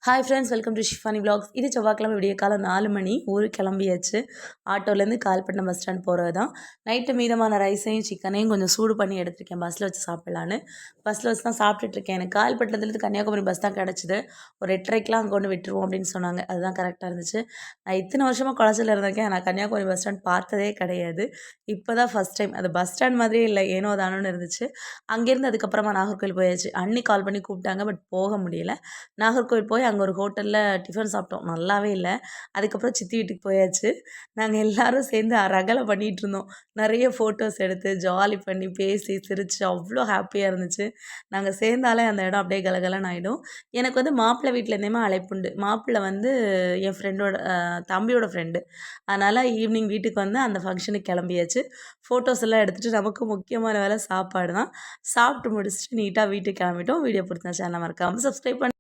Hi friends, welcome to Shifani vlogs. இது செவ்வாய்க்கிழமை விடிய காலம் 4 மணி. ஊருக்கு கிளம்பியாச்சு. ஆட்டோலேருந்து கால்பட்டினம் பஸ் ஸ்டாண்ட் போகிறது தான். நைட்டு மீதமான ரைஸையும் சிக்கனையும் கொஞ்சம் சூடு பண்ணி எடுத்துருக்கேன், பஸ்ஸில் வச்சு சாப்பிட்லான்னு. பஸ்ஸில் வச்சு தான் சாப்பிட்டுட்ருக்கேன். எனக்கு கால்பட்டினத்துலேருந்து கன்னியாகுமரி பஸ் தான் கிடச்சிது. ஒரு 8:30க்கெலாம் அங்கே கொண்டு விட்டுருவோம் அப்படின்னு சொன்னாங்க. அதுதான் கரெக்டாக இருந்துச்சு. நான் இத்தனை வருஷமாக குளச்சலில் இருந்திருக்கேன். நான் கன்னியாகுமரி பஸ் ஸ்டாண்ட் பார்த்ததே கிடையாது. இப்போ தான் ஃபஸ்ட் டைம். அது பஸ் ஸ்டாண்ட் மாதிரியே இல்லை, ஏனோ தானோன்னு இருந்துச்சு. அங்கேருந்து அதுக்கப்புறமா நாகர்கோவில் போயாச்சு. அண்ணி கால் பண்ணி கூப்பிட்டாங்க, பட் போக முடியல. நாகர்கோவில் போய் அங்கே ஒரு ஹோட்டலில் டிஃபன் சாப்பிட்டோம், நல்லாவே இல்லை. அதுக்கப்புறம் சித்தி வீட்டுக்கு போயாச்சு. நாங்கள் எல்லோரும் சேர்ந்து ரகலை பண்ணிகிட்டு இருந்தோம். நிறைய ஃபோட்டோஸ் எடுத்து ஜாலி பண்ணி பேசி சிரித்து அவ்வளோ ஹாப்பியாக இருந்துச்சு. நாங்கள் சேர்ந்தாலே அந்த இடம் அப்படியே கலகலன்னு ஆகிடும். எனக்கு வந்து மாப்பிள்ளை வீட்டிலேருந்தேமே அழைப்புண்டு. மாப்பிள்ளை வந்து என் ஃப்ரெண்டோட தம்பியோட ஃப்ரெண்டு. அதனால் ஈவினிங் வீட்டுக்கு வந்து அந்த ஃபங்க்ஷனுக்கு கிளம்பியாச்சு. ஃபோட்டோஸ் எல்லாம் எடுத்துகிட்டு நமக்கு முக்கியமான வேலை சாப்பாடு தான். சாப்பிட்டு முடிச்சுட்டு நீட்டாக வீட்டுக்கு கிளம்பிட்டோம். வீடியோ பிடிச்சா சேனலை மறக்காமல் சப்ஸ்கிரைப் பண்ணி